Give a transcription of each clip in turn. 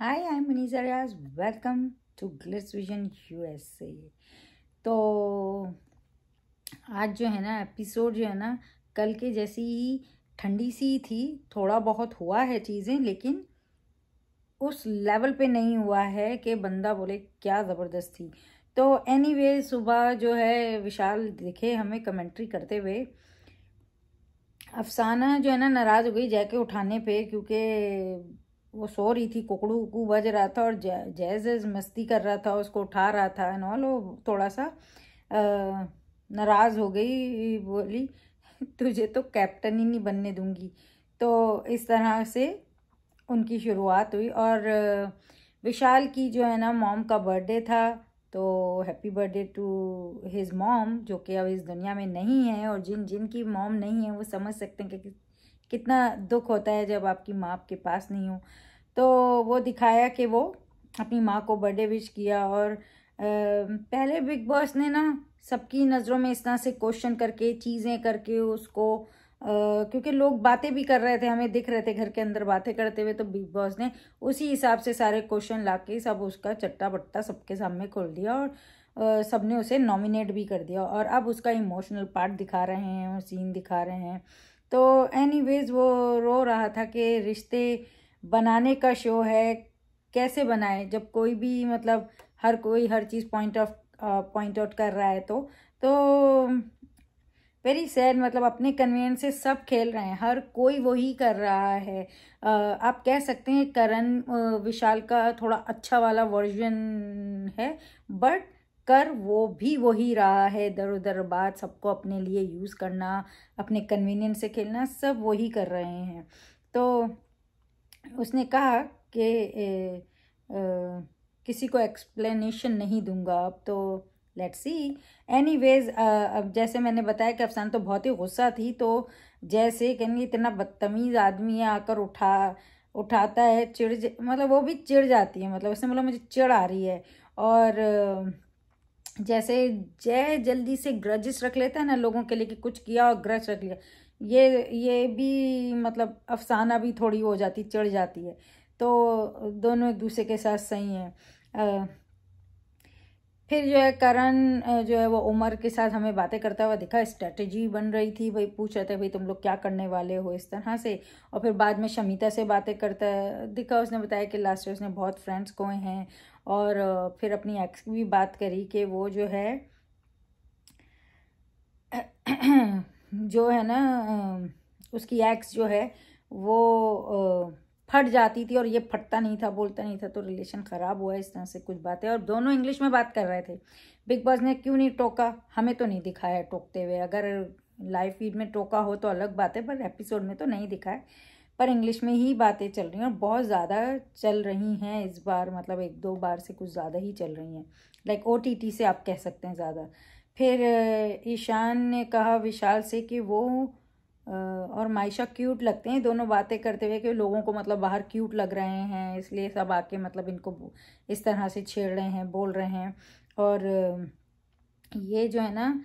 Hi I am Manisha Riyaz. Welcome to Glitz Vision USA. तो आज जो है ना एपिसोड जो है ना कल के जैसी ही ठंडी सी थी। थोड़ा बहुत हुआ है चीज़ें, लेकिन उस लेवल पे नहीं हुआ है कि बंदा बोले क्या ज़बरदस्त थी। तो एनीवे सुबह जो है विशाल दिखे हमें कमेंट्री करते हुए। अफसाना जो है ना नाराज़ हो गई जय उठाने पे, क्योंकि वो सो रही थी, कुकड़ू कुकू बज रहा था और जैज मस्ती कर रहा था, उसको उठा रहा था एंड ऑल। वो थोड़ा सा नाराज़ हो गई, बोली तुझे तो कैप्टन ही नहीं बनने दूंगी। तो इस तरह से उनकी शुरुआत हुई। और विशाल की जो है ना मॉम का बर्थडे था, तो happy birthday to his mom, जो कि अब इस दुनिया में नहीं है। और जिन जिन की मॉम नहीं है वो समझ सकते हैं कि कितना दुख होता है जब आपकी माँ आपके पास नहीं हो। तो वो दिखाया कि वो अपनी माँ को बर्थडे विश किया। और पहले बिग बॉस ने ना सबकी नज़रों में इस तरह से क्वेश्चन करके चीज़ें करके उसको क्योंकि लोग बातें भी कर रहे थे, हमें दिख रहे थे घर के अंदर बातें करते हुए, तो बिग बॉस ने उसी हिसाब से सारे क्वेश्चन लाके सब उसका चट्टा बट्टा सबके सामने खोल दिया। और सबने उसे नॉमिनेट भी कर दिया और अब उसका इमोशनल पार्ट दिखा रहे हैं और सीन दिखा रहे हैं। तो एनीवेज वो रो रहा था कि रिश्ते बनाने का शो है, कैसे बनाए जब कोई भी मतलब हर कोई हर चीज़ पॉइंट आउट कर रहा है। तो वेरी सैड, मतलब अपने कन्वीनियंस से सब खेल रहे हैं, हर कोई वही कर रहा है। आप कह सकते हैं करण विशाल का थोड़ा अच्छा वाला वर्जन है, बट कर वो भी वही रहा है। इधर उधर बात सबको अपने लिए यूज़ करना, अपने कन्वीनियंस से खेलना, सब वही कर रहे हैं। तो उसने कहा कि किसी को एक्सप्लेनेशन नहीं दूंगा अब। तो लेट्स सी। एनीवेज अब जैसे मैंने बताया कि अफसान तो बहुत ही गुस्सा थी, तो जैसे कहेंगे इतना बदतमीज आदमी है आकर उठाता है, मतलब वो भी चिढ़ जाती है, मतलब उसने बोला मुझे चिढ़ आ रही है। और जैसे जय जल्दी से ग्रजेस रख लेता है ना लोगों के लिए कि कुछ किया और ग्रज रख लिया, ये भी मतलब अफसाना भी थोड़ी हो जाती, चिढ़ जाती है। तो दोनों एक दूसरे के साथ सही हैं। फिर जो है करण जो है वो उमर के साथ हमें बातें करता हुआ दिखा, स्ट्रेटजी बन रही थी, भाई पूछ रहे थे भाई तुम लोग क्या करने वाले हो इस तरह से। और फिर बाद में शमिता से बातें करता दिखा, उसने बताया कि लास्ट ईयर उसने बहुत फ्रेंड्स खोए हैं। और फिर अपनी एक्स की भी बात करी कि वो जो है जो है ना उसकी एक्स जो है वो फट जाती थी और ये फटता नहीं था, बोलता नहीं था, तो रिलेशन ख़राब हुआ इस तरह से कुछ बातें। और दोनों इंग्लिश में बात कर रहे थे। बिग बॉस ने क्यों नहीं टोका, हमें तो नहीं दिखाया टोकते हुए। अगर लाइव फीड में टोका हो तो अलग बात है, पर एपिसोड में तो नहीं दिखा है। पर इंग्लिश में ही बातें चल रही हैं और बहुत ज़्यादा चल रही हैं इस बार, मतलब एक दो बार से कुछ ज़्यादा ही चल रही हैं, लाइक OTT से आप कह सकते हैं ज़्यादा। फिर ईशान ने कहा विशाल से कि वो और मायशा क्यूट लगते हैं, दोनों बातें करते हुए कि लोगों को मतलब बाहर क्यूट लग रहे हैं, इसलिए सब आके मतलब इनको इस तरह से छेड़ रहे हैं, बोल रहे हैं। और ये जो है ना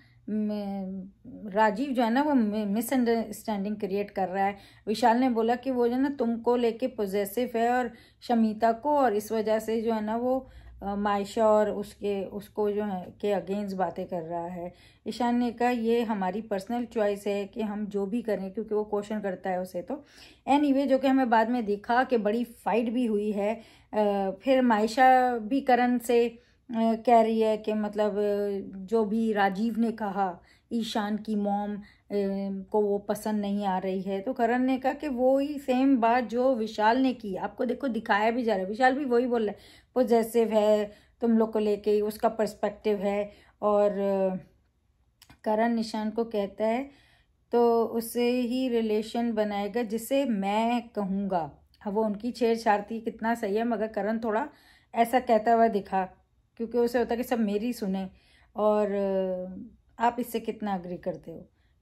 राजीव जो है ना वो मिसअंडरस्टैंडिंग क्रिएट कर रहा है। विशाल ने बोला कि वो जो है ना तुमको लेके पॉजेसिव है और शमिता को, और इस वजह से जो है ना वो मायशा और उसको जो है के अगेंस्ट बातें कर रहा है। ईशान ने कहा ये हमारी पर्सनल चॉइस है कि हम जो भी करें, क्योंकि वो क्वेश्चन करता है उसे। तो एनीवे जो कि हमें बाद में दिखा कि बड़ी फाइट भी हुई है। फिर मायशा भी करण से कह रही है कि मतलब जो भी राजीव ने कहा ईशान की मॉम को वो पसंद नहीं आ रही है, तो करण ने कहा कि वो ही सेम बात जो विशाल ने की, आपको देखो दिखाया भी जा रहा है, विशाल भी वही बोल रहा है, पॉजेसिव है तुम लोग को लेके, उसका पर्सपेक्टिव है। और करण निशान को कहता है तो उससे ही रिलेशन बनाएगा जिसे मैं कहूँगा। अब वो उनकी छेड़छाड़ थी, कितना सही है, मगर करण थोड़ा ऐसा कहता हुआ दिखा, क्योंकि उसे होता है कि सब मेरी सुने। और आप इससे कितना अग्री करते हो,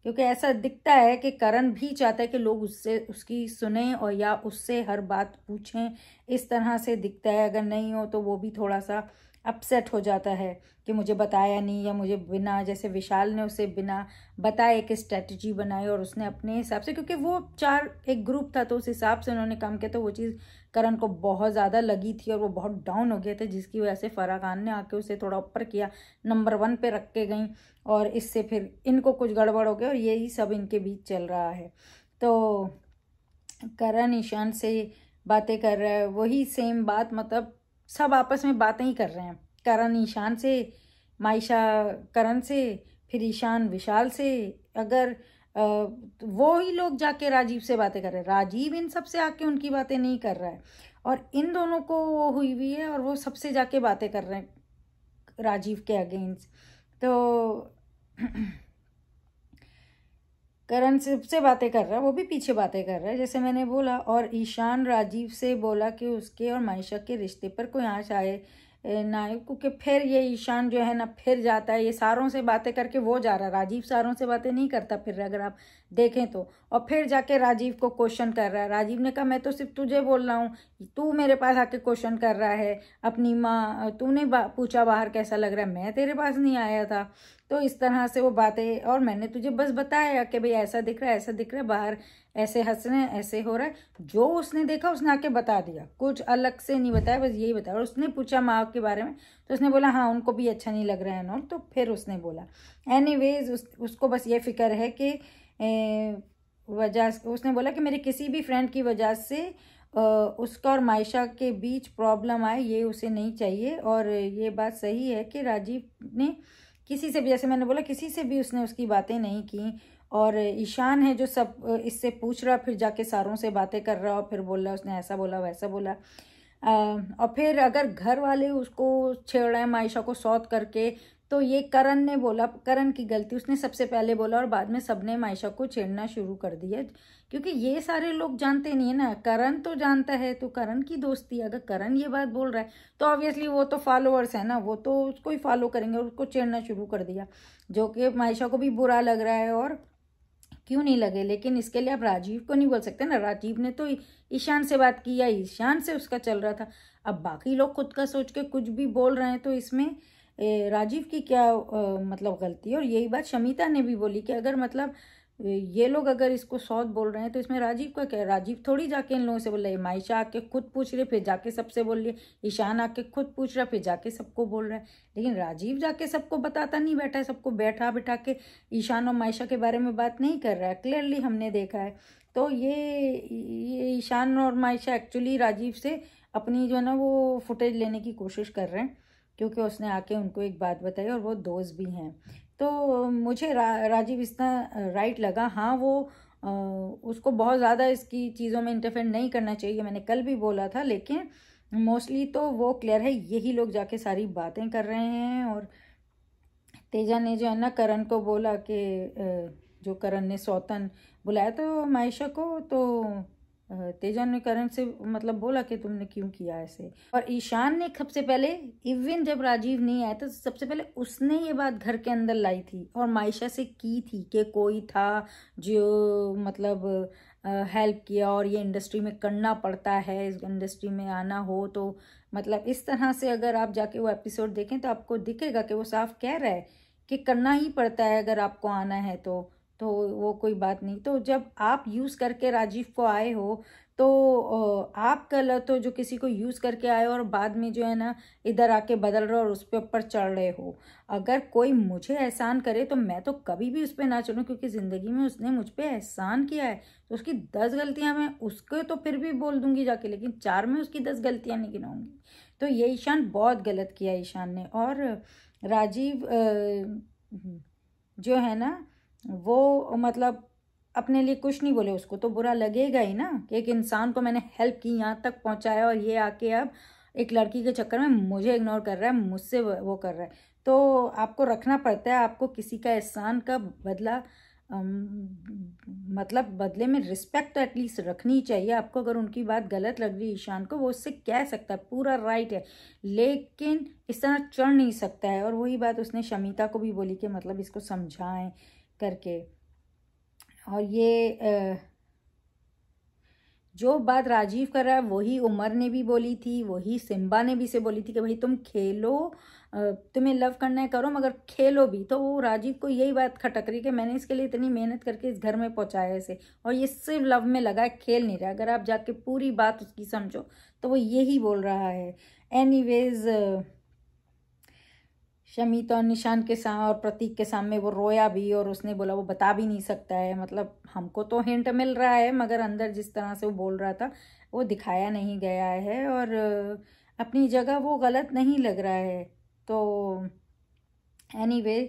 क्योंकि ऐसा दिखता है कि करण भी चाहता है कि लोग उससे उसकी सुने और या उससे हर बात पूछें, इस तरह से दिखता है। अगर नहीं हो तो वो भी थोड़ा सा अपसेट हो जाता है कि मुझे बताया नहीं, या मुझे बिना, जैसे विशाल ने उसे बिना बताए एक स्ट्रेटजी बनाई और उसने अपने हिसाब से, क्योंकि वो चार एक ग्रुप था तो उस हिसाब से उन्होंने काम किया, तो वो चीज़ करण को बहुत ज़्यादा लगी थी और वो बहुत डाउन हो गए थे, जिसकी वजह से फराह खान ने आके उसे थोड़ा ऊपर किया, नंबर 1 पे रख के गई, और इससे फिर इनको कुछ गड़बड़ हो गया और यही सब इनके बीच चल रहा है। तो करण ईशान से बातें कर रहा है, वही सेम बात, मतलब सब आपस में बातें ही कर रहे हैं, करण ईशान से, मायशा करण से, फिर ईशान विशाल से। अगर वो ही लोग जाके राजीव से बातें कर रहे हैं, राजीव इन सब से आके उनकी बातें नहीं कर रहा है, और इन दोनों को वो हुई है और वो सबसे जाके बातें कर रहे हैं राजीव के अगेंस्ट। तो करण सबसे बातें कर रहा है, वो भी पीछे बातें कर रहा है जैसे मैंने बोला। और ईशान राजीव से बोला कि उसके और मायशा के रिश्ते पर कोई आँच आए ना, क्योंकि फिर ये ईशान जो है ना फिर जाता है, ये सारों से बातें करके वो जा रहा है, राजीव सारों से बातें नहीं करता फिर, अगर आप देखें तो। और फिर जाके राजीव को क्वेश्चन कर रहा है, राजीव ने कहा मैं तो सिर्फ तुझे बोल रहा हूँ, तू मेरे पास आके क्वेश्चन कर रहा है अपनी माँ, तूने पूछा बाहर कैसा लग रहा है, मैं तेरे पास नहीं आया था। तो इस तरह से वो बातें, और मैंने तुझे बस बताया कि भाई ऐसा दिख रहा है, ऐसा दिख रहा है, बाहर ऐसे हंस रहे हैं, ऐसे हो रहा है, जो उसने देखा उसने आके बता दिया, कुछ अलग से नहीं बताया, बस यही बताया। और उसने पूछा माँ के बारे में तो उसने बोला हाँ उनको भी अच्छा नहीं लग रहा है नॉट, तो फिर उसने बोला एनीवेज उसको बस ये फिक्र है कि वजह, उसने बोला कि मेरे किसी भी फ्रेंड की वजह से उसका और मायशा के बीच प्रॉब्लम आए, ये उसे नहीं चाहिए। और ये बात सही है कि राजीव ने किसी से भी, जैसे मैंने बोला, किसी से भी उसने उसकी बातें नहीं की, और ईशान है जो सब इससे पूछ रहा, फिर जाके सारों से बातें कर रहा और फिर बोल रहा उसने ऐसा बोला वैसा बोला। और फिर अगर घर वाले उसको छेड़ रहे हैं मायशा को सौत करके, तो ये करण ने बोला, करण की गलती, उसने सबसे पहले बोला और बाद में सबने मायशा को छेड़ना शुरू कर दिया, क्योंकि ये सारे लोग जानते नहीं है ना, करण तो जानता है, तो करण की दोस्ती, अगर करण ये बात बोल रहा है तो ऑब्वियसली वो तो फॉलोअर्स है ना, वो तो उसको ही फॉलो करेंगे, और उसको छेड़ना शुरू कर दिया, जो कि मायशा को भी बुरा लग रहा है, और क्यों नहीं लगे, लेकिन इसके लिए आप राजीव को नहीं बोल सकते ना, राजीव ने तो ईशान से बात की या ईशान से उसका चल रहा था। अब बाकी लोग खुद का सोच के कुछ भी बोल रहे हैं, तो इसमें राजीव की क्या मतलब गलती है। और यही बात शमिता ने भी बोली कि अगर मतलब ये लोग अगर इसको सौत बोल रहे हैं तो इसमें राजीव का क्या है, राजीव थोड़ी जाके इन लोगों से बोल रहे हैं, मायशा आके खुद पूछ रहे फिर जाके सबसे बोल रही है, ईशान आके खुद पूछ रहा फिर जाके सबको बोल रहा है, लेकिन राजीव जाके सबको बताता नहीं बैठा है, सबको बैठा बिठा के ईशान और मायशा के बारे में बात नहीं कर रहा है, क्लियरली हमने देखा है। तो ये ईशान और मायशा एक्चुअली राजीव से अपनी जो है ना वो फुटेज लेने की कोशिश कर रहे हैं, क्योंकि उसने आके उनको एक बात बताई और वो दोस्त भी हैं। तो मुझे राजीव इतना राइट लगा। हाँ वो उसको बहुत ज़्यादा इसकी चीज़ों में इंटरफेयर नहीं करना चाहिए, मैंने कल भी बोला था, लेकिन मोस्टली तो वो क्लियर है, यही लोग जाके सारी बातें कर रहे हैं। और तेजा ने जो है ना करण को बोला कि जो करण ने सौतन बुलाया तो मायशा को, तो तेजा ने करण से मतलब बोला कि तुमने क्यों किया ऐसे। और ईशान ने सबसे पहले, इवन जब राजीव नहीं आया तो सबसे पहले उसने ये बात घर के अंदर लाई थी और मायशा से की थी कि कोई था जो मतलब हेल्प किया और ये इंडस्ट्री में करना पड़ता है, इस इंडस्ट्री में आना हो तो मतलब इस तरह से। अगर आप जाके वो एपिसोड देखें तो आपको दिखेगा कि वो साफ कह रहा है कि करना ही पड़ता है अगर आपको आना है तो वो कोई बात नहीं। तो जब आप यूज़ करके राजीव को आए हो तो आप गलत हो जो किसी को यूज़ करके आए हो और बाद में जो है ना इधर आके बदल रहे हो और उस पर ऊपर चढ़ रहे हो। अगर कोई मुझे एहसान करे तो मैं तो कभी भी उस पर ना चढ़ूँ, क्योंकि ज़िंदगी में उसने मुझ पर एहसान किया है, तो उसकी 10 गलतियाँ मैं उसको तो फिर भी बोल दूंगी जाके, लेकिन 4 में उसकी 10 गलतियाँ नहीं गिनाऊंगी। तो ये ईशान बहुत गलत किया ईशान ने। और राजीव जो है ना वो मतलब अपने लिए कुछ नहीं बोले, उसको तो बुरा लगेगा ही ना कि एक इंसान को मैंने हेल्प की, यहाँ तक पहुँचाया, और ये आके अब एक लड़की के चक्कर में मुझे इग्नोर कर रहा है, मुझसे वो कर रहा है। तो आपको रखना पड़ता है, आपको किसी का एहसान का बदला मतलब बदले में रिस्पेक्ट तो एटलीस्ट रखनी चाहिए आपको। अगर उनकी बात गलत लग रही है ईशान को, वो उससे कह सकता है, पूरा राइट है, लेकिन इस तरह चढ़ नहीं सकता है। और वही बात उसने शमिता को भी बोली कि मतलब इसको समझाएं करके। और ये जो बात राजीव कर रहा है वही उमर ने भी बोली थी, वही सिम्बा ने भी से बोली थी कि भाई तुम खेलो, तुम्हें लव करना है करो, मगर खेलो भी। तो वो राजीव को यही बात खटक रही कि मैंने इसके लिए इतनी मेहनत करके इस घर में पहुंचाया इसे, और ये सिर्फ लव में लगा है, खेल नहीं रहा। अगर आप जाके पूरी बात उसकी समझो तो वो यही बोल रहा है। एनीवेज शमीता और निशान के सामने और प्रतीक के सामने वो रोया भी, और उसने बोला वो बता भी नहीं सकता है, मतलब हमको तो हिंट मिल रहा है मगर अंदर जिस तरह से वो बोल रहा था वो दिखाया नहीं गया है, और अपनी जगह वो गलत नहीं लग रहा है। तो एनीवे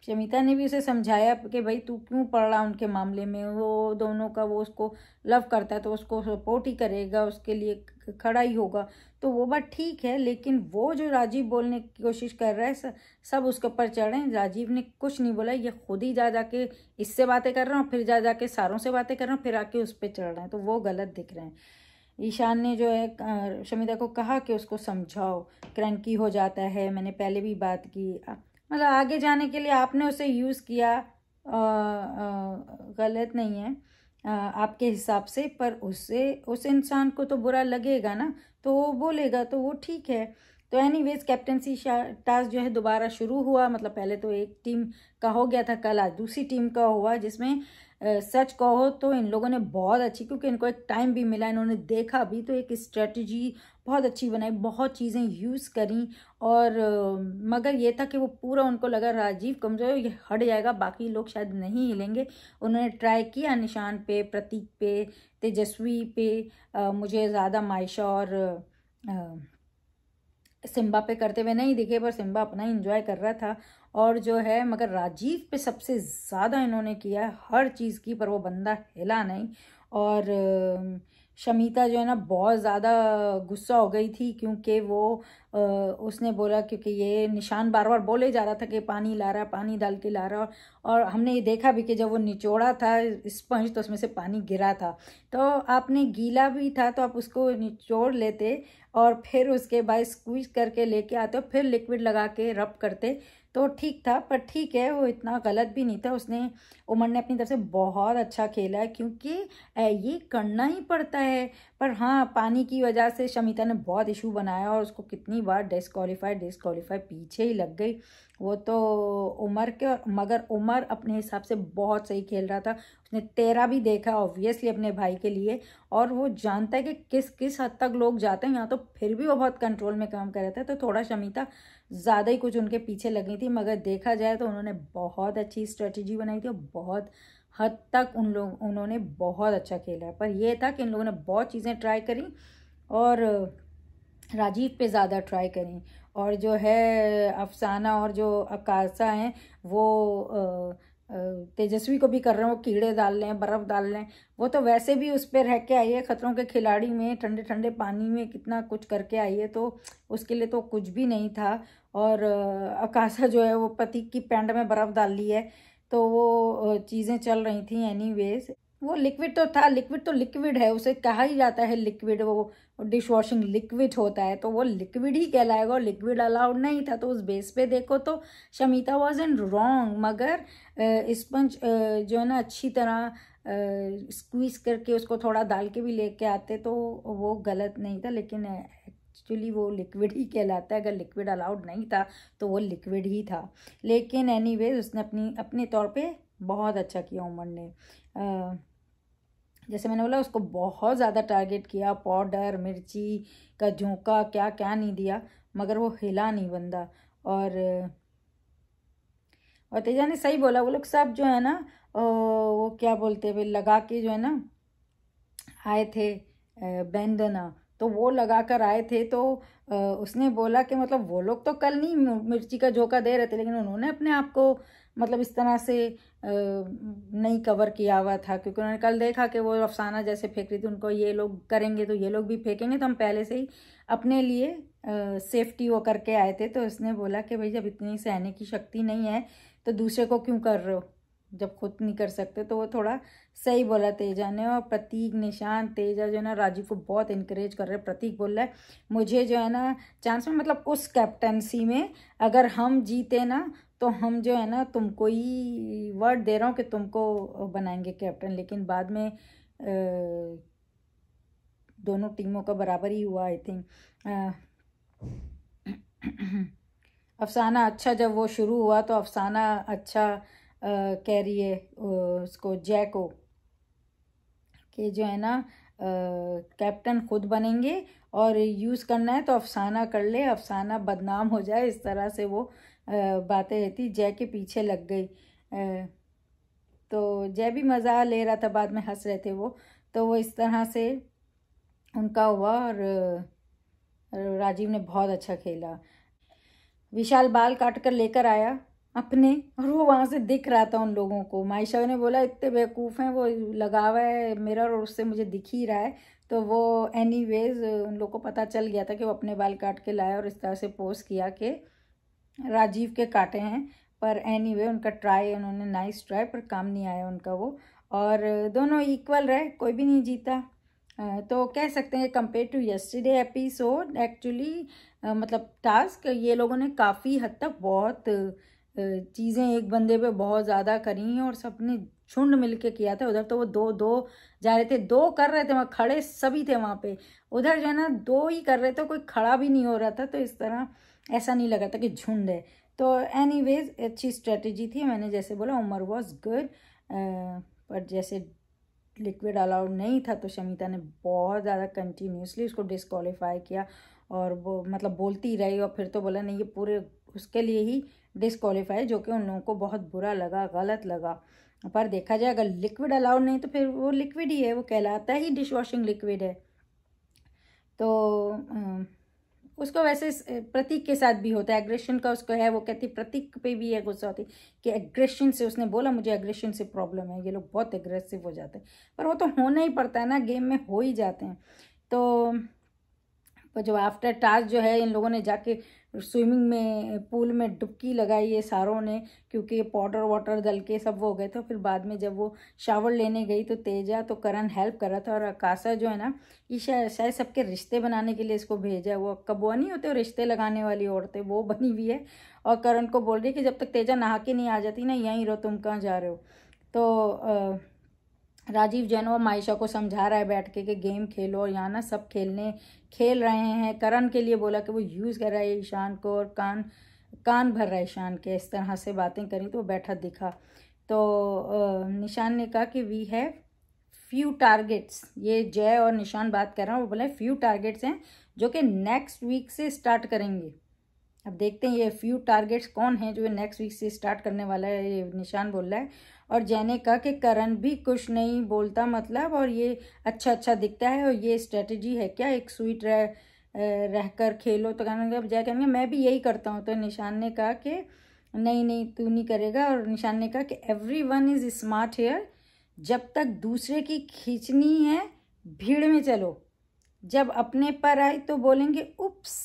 शमिता ने भी उसे समझाया कि भाई तू क्यों पड़ रहा उनके मामले में, वो दोनों का, वो उसको लव करता है तो उसको सपोर्ट ही करेगा, उसके लिए खड़ा ही होगा। तो वो बात ठीक है, लेकिन वो जो राजीव बोलने की कोशिश कर रहा है सब उसके ऊपर चढ़ रहे हैं। राजीव ने कुछ नहीं बोला, ये खुद ही जा जाके इससे बातें कर रहा हूँ, फिर जा जाके सारों से बातें कर रहा हूँ, फिर आके उस पर चढ़ रहे हैं, तो वो गलत दिख रहे हैं। ईशान ने जो है शमिता को कहा कि उसको समझाओ, क्रैंकी हो जाता है, मैंने पहले भी बात की, मतलब आगे जाने के लिए आपने उसे यूज़ किया, गलत नहीं है आपके हिसाब से, पर उससे उस इंसान को तो बुरा लगेगा ना, तो वो बोलेगा, तो वो ठीक है। तो एनीवेज कैप्टनसी टास्क जो है दोबारा शुरू हुआ, मतलब पहले तो एक टीम का हो गया था कल, आज दूसरी टीम का हुआ, जिसमें सच कहो तो इन लोगों ने बहुत अच्छी, क्योंकि इनको एक टाइम भी मिला, इन्होंने देखा भी, तो एक स्ट्रेटजी बहुत अच्छी बनाई, बहुत चीज़ें यूज़ करी, और मगर ये था कि वो पूरा उनको लगा राजीव कमज़ोर, ये हट जाएगा, बाकी लोग शायद नहीं हिलेंगे। उन्होंने ट्राई किया निशान पे, प्रतीक पे, तेजस्वी पे, मुझे ज़्यादा मायशा और सिम्बा पे करते हुए नहीं दिखे, पर सिम्बा अपना ही इंजॉय कर रहा था, और जो है मगर राजीव पे सबसे ज़्यादा इन्होंने किया, हर चीज़ की, पर वो बंदा हिला नहीं। और शमिता जो है ना बहुत ज़्यादा गुस्सा हो गई थी, क्योंकि वो उसने बोला, क्योंकि ये निशान बार बार बोले जा रहा था कि पानी ला रहा, पानी डाल के ला रहा, और हमने ये देखा भी कि जब वो निचोड़ा था स्पंज तो उसमें से पानी गिरा था, तो आपने गीला भी था तो आप उसको निचोड़ लेते और फिर उसके बाद स्क्वीज करके लेके आते हो, फिर लिक्विड लगा के रब करते तो ठीक था। पर ठीक है, वो इतना गलत भी नहीं था, उसने उमर ने अपनी तरफ से बहुत अच्छा खेला है, क्योंकि ये करना ही पड़ता है। पर हाँ, पानी की वजह से शमिता ने बहुत इशू बनाया, और उसको कितनी बार डिस्क्वालीफाई पीछे ही लग गई वो तो उमर के, मगर उमर अपने हिसाब से बहुत सही खेल रहा था। उसने 13 भी देखा ऑब्वियसली अपने भाई के लिए, और वो जानता है कि किस किस हद तक लोग जाते हैं यहाँ, तो फिर भी वो बहुत कंट्रोल में काम कर रहा था। तो थोड़ा शमिता ज़्यादा ही कुछ उनके पीछे लगी थी, मगर देखा जाए तो उन्होंने बहुत अच्छी स्ट्रेटजी बनाई थी, और बहुत हद तक उन्होंने बहुत अच्छा खेला है। पर यह था कि इन लोगों ने बहुत चीज़ें ट्राई करी, और राजीव पे ज़्यादा ट्राई करी, और जो है अफसाना और जो अकाशा हैं वो तेजस्वी को भी कर रहे हैं, वो कीड़े डाल रहे हैं, बर्फ़ डाल रहे हैं, वो तो वैसे भी उस पर रह के आई है खतरों के खिलाड़ी में, ठंडे ठंडे पानी में कितना कुछ करके आई है, तो उसके लिए तो कुछ भी नहीं था। और अकाशा जो है वो प्रतीक की पैंट में बर्फ़ डाल ली है, तो वो चीज़ें चल रही थी। एनीवेज वो लिक्विड तो था, लिक्विड तो लिक्विड है, उसे कहा ही जाता है लिक्विड, वो डिश वॉशिंग लिक्विड होता है, तो वो लिक्विड ही कहलाएगा, और लिक्विड अलाउड नहीं था। तो उस बेस पे देखो तो शमिता वॉज इन रॉन्ग, मगर स्पंज जो है ना अच्छी तरह स्क्वीज करके उसको थोड़ा डाल के भी लेके आते तो वो गलत नहीं था, लेकिन एक्चुअली वो लिक्विड ही कहलाता है। अगर लिक्विड अलाउड नहीं था तो वो लिक्विड ही था। लेकिन एनीवेज उसने अपने तौर पे बहुत अच्छा किया उमर ने। जैसे मैंने बोला, उसको बहुत ज़्यादा टारगेट किया, पाउडर, मिर्ची का झोंका, क्या क्या नहीं दिया, मगर वो हिला नहीं बंदा। और तेजा ने सही बोला, वो लोग सब जो है ना वो क्या बोलते हैं, लगा के जो है ना आए थे बैंडना, तो वो लगा कर आए थे, तो उसने बोला कि मतलब वो लोग तो कल नहीं मिर्ची का झोंका दे रहे थे, लेकिन उन्होंने अपने आप को मतलब इस तरह से नहीं कवर किया हुआ था, क्योंकि उन्होंने कल देखा कि वो अफसाना जैसे फेंक रही थी, उनको ये लोग करेंगे तो ये लोग भी फेंकेंगे, तो हम पहले से ही अपने लिए सेफ्टी वो करके आए थे। तो उसने बोला कि भाई जब इतनी सहने की शक्ति नहीं है तो दूसरे को क्यों कर रहे हो जब खुद नहीं कर सकते। तो वो थोड़ा सही बोला तेजा ने। और प्रतीक, निशान, तेजा जो है ना राजीव को बहुत इनकरेज कर रहे हैं। प्रतीक बोल रहा है मुझे जो है ना चांस में, मतलब उस कैप्टनसी में अगर हम जीते ना तो हम जो है ना तुमको ही वर्ड दे रहा हूँ कि तुमको बनाएंगे कैप्टन। लेकिन बाद में दोनों टीमों का बराबर ही हुआ आई थिंक। अफसाना अच्छा, जब वो शुरू हुआ तो अफसाना अच्छा कह रही है उसको जय को कि जो है ना कैप्टन खुद बनेंगे और यूज़ करना है तो अफसाना कर ले, अफसाना बदनाम हो जाए, इस तरह से वो बातें रहती। जय के पीछे लग गई। तो जय भी मज़ा ले रहा था, बाद में हंस रहे थे वो। तो वो इस तरह से उनका हुआ और राजीव ने बहुत अच्छा खेला। विशाल बाल काट कर लेकर आया अपने, और वो वहाँ से दिख रहा था उन लोगों को। मायशा ने बोला इतने बेवकूफ़ हैं, वो लगा हुआ है मिरर और उससे मुझे दिख ही रहा है। तो वो एनीवेज उन लोगों को पता चल गया था कि वो अपने बाल काट के लाया और इस तरह से पोस्ट किया कि राजीव के काटे हैं। पर एनीवे उनका ट्राई, उन्होंने नाइस ट्राई, पर काम नहीं आया उनका वो। और दोनों इक्वल रहे, कोई भी नहीं जीता। तो कह सकते हैं compare to yesterday episode actually मतलब टास्क ये लोगों ने काफ़ी हद तक बहुत चीज़ें एक बंदे पे बहुत ज़्यादा करी हैं और सबने झुंड मिल के किया था। उधर तो वो दो दो जा रहे थे, दो कर रहे थे, वहाँ खड़े सभी थे वहाँ पे। उधर जो है ना दो ही कर रहे थे, कोई खड़ा भी नहीं हो रहा था। तो इस तरह ऐसा नहीं लगा था कि झुंड है। तो एनीवेज अच्छी स्ट्रेटजी थी। मैंने जैसे बोला उमर वॉज गुड, पर जैसे लिक्विड अलाउड नहीं था तो शमिता ने बहुत ज़्यादा कंटिन्यूसली उसको डिस्क्वालीफाई किया और वो मतलब बोलती रही और फिर तो बोला नहीं ये पूरे उसके लिए ही डिस्क्वालीफाई, जो कि उन लोगों को बहुत बुरा लगा, गलत लगा। पर देखा जाए अगर लिक्विड अलाउड नहीं तो फिर वो लिक्विड ही है, वो कहलाता ही डिश वॉशिंग लिक्विड है। तो उसको वैसे प्रतीक के साथ भी होता है, एग्रेशन का उसको है, वो कहती प्रतीक पे भी है गुस्सा होती कि एग्रेशन से, उसने बोला मुझे एग्रेशन से प्रॉब्लम है, ये लोग बहुत एग्रेसिव हो जाते हैं। पर वो तो होना ही पड़ता है ना, गेम में हो ही जाते हैं। तो जो आफ्टर टास्क जो है इन लोगों ने जाके स्विमिंग में पूल में डुबकी लगाई है सारों ने, क्योंकि पाउडर वाटर डल के सब वो हो गए थे। फिर बाद में जब वो शावर लेने गई तो तेजा तो करण हेल्प कर रहा था और आकाशा जो है ना ये शायद सबके रिश्ते बनाने के लिए इसको भेजा है। वो कबुआ नहीं होते, वो रिश्ते लगाने वाली औरतें, वो बनी हुई है और करण को बोल रही है कि जब तक तेजा नहा के नहीं आ जाती ना यहीं रहो, तुम कहाँ जा रहे हो। तो राजीव जैन और मायशा को समझा रहा है बैठ के कि गेम खेलो, और यहाँ ना सब खेल रहे हैं। करण के लिए बोला कि वो यूज़ कर रहा है ईशान को और कान भर रहा है ईशान के, इस तरह से बातें करी तो वो बैठा दिखा। तो निशान ने कहा कि वी हैव फ्यू टारगेट्स, ये जय और निशान बात कर रहा है, वो बोला फ्यू टारगेट्स हैं जो कि नेक्स्ट वीक से स्टार्ट करेंगे। अब देखते हैं ये फ्यू टारगेट्स कौन है जो नेक्स्ट वीक से स्टार्ट करने वाला है, ये निशान बोल रहा है। और जय ने कहा कि करण भी कुछ नहीं बोलता मतलब, और ये अच्छा दिखता है और ये स्ट्रेटजी है क्या, एक स्वीट रहकर खेलो। तो कहने जय कहेंगे मैं भी यही करता हूँ। तो निशान ने कहा कि नहीं तू नहीं करेगा। और निशान ने कहा कि एवरीवन इज स्मार्ट हेयर, जब तक दूसरे की खींचनी है भीड़ में चलो, जब अपने पर आई तो बोलेंगे उप्स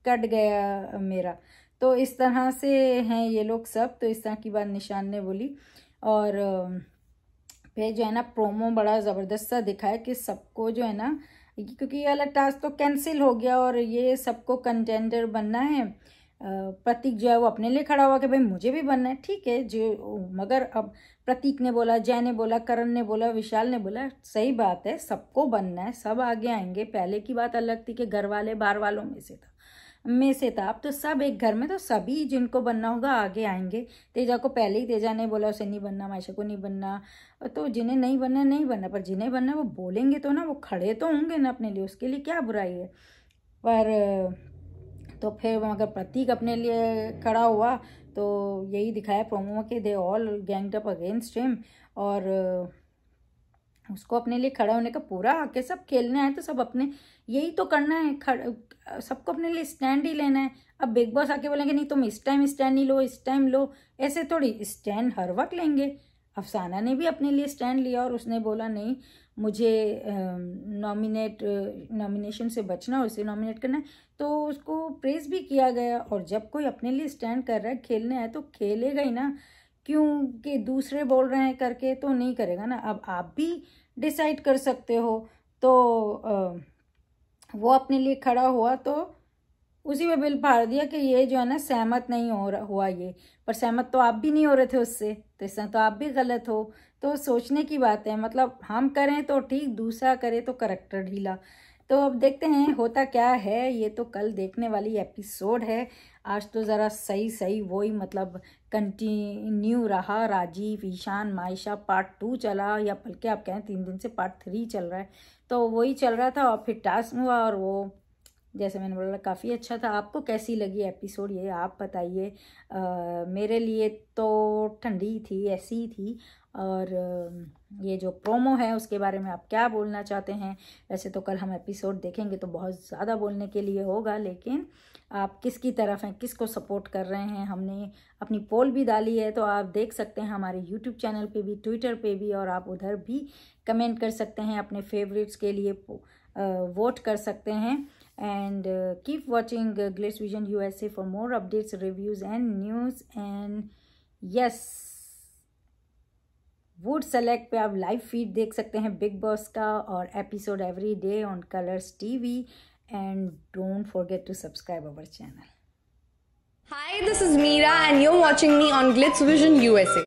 कट गया मेरा। तो इस तरह से हैं ये लोग सब। तो इस तरह की बात निशान ने बोली। और फिर जो है ना प्रोमो बड़ा ज़बरदस्त सा दिखाया कि सबको जो है ना, क्योंकि ये वाला टास्क तो कैंसिल हो गया और ये सबको कंटेंडर बनना है। प्रतीक जो है वो अपने लिए खड़ा हुआ कि भाई मुझे भी बनना है, ठीक है जो, मगर अब प्रतीक ने बोला, जय ने बोला, करण ने बोला, विशाल ने बोला, सही बात है सबको बनना है, सब आगे आएंगे। पहले की बात अलग थी कि घर वाले बाहर वालों में से था, अब तो सब एक घर में, तो सभी जिनको बनना होगा आगे आएंगे। तेजा को पहले ही तेजा ने बोला उसे नहीं बनना, मायशा को नहीं बनना, तो जिन्हें नहीं बनना, पर जिन्हें बनना वो बोलेंगे तो ना, वो खड़े तो होंगे ना अपने लिए, उसके लिए क्या बुराई है। पर तो फिर अगर प्रतीक अपने लिए खड़ा हुआ तो यही दिखाया प्रोमो के they all ganged up against him, और उसको अपने लिए खड़ा होने का पूरा हक है। सब खेलने आए तो सब अपने यही तो करना है, सबको अपने लिए स्टैंड ही लेना है। अब बिग बॉस आके बोलेंगे नहीं तुम इस टाइम स्टैंड नहीं लो, इस टाइम लो, ऐसे थोड़ी स्टैंड हर वक्त लेंगे। अफसाना ने भी अपने लिए स्टैंड लिया और उसने बोला नहीं मुझे नॉमिनेशन से बचना और उसे नॉमिनेट करना है, तो उसको प्रेज भी किया गया। और जब कोई अपने लिए स्टैंड कर रहा है, खेलने आए तो खेलेगा ही ना, क्योंकि दूसरे बोल रहे हैं करके तो नहीं करेगा ना। अब आप भी डिसाइड कर सकते हो। तो वो अपने लिए खड़ा हुआ तो उसी में बिल फाड़ दिया कि ये जो है ना सहमत नहीं हुआ ये, पर सहमत तो आप भी नहीं हो रहे थे उससे, तो इसमें तो आप भी गलत हो। तो सोचने की बात है, मतलब हम करें तो ठीक, दूसरा करे तो करैक्टर ढीला। तो अब देखते हैं होता क्या है, ये तो कल देखने वाली एपिसोड है। आज तो ज़रा सही सही वही मतलब कंटिन्यू रहा, राजीव, ईशान, मायशा पार्ट 2 चला, या बल्कि आप कहें 3 दिन से पार्ट 3 चल रहा है, तो वही चल रहा था। और फिर टास्क हुआ और वो जैसे मैंने बोला काफ़ी अच्छा था। आपको कैसी लगी एपिसोड ये आप बताइए। मेरे लिए तो ठंडी थी, ऐसी ही थी। और ये जो प्रोमो है उसके बारे में आप क्या बोलना चाहते हैं? वैसे तो कल हम एपिसोड देखेंगे तो बहुत ज़्यादा बोलने के लिए होगा, लेकिन आप किसकी तरफ हैं, किसको सपोर्ट कर रहे हैं? हमने अपनी पोल भी डाली है, तो आप देख सकते हैं हमारे यूट्यूब चैनल पे भी, ट्विटर पे भी, और आप उधर भी कमेंट कर सकते हैं, अपने फेवरेट्स के लिए वोट कर सकते हैं। And keep watching Glitz Vision USA for more updates, reviews and news. And yes, would select पे आप लाइव फीड देख सकते हैं बिग बॉस का, और episode every day on Colors TV. And don't forget to subscribe our channel. Hi, this is Meera and you're watching me on Glitz Vision USA.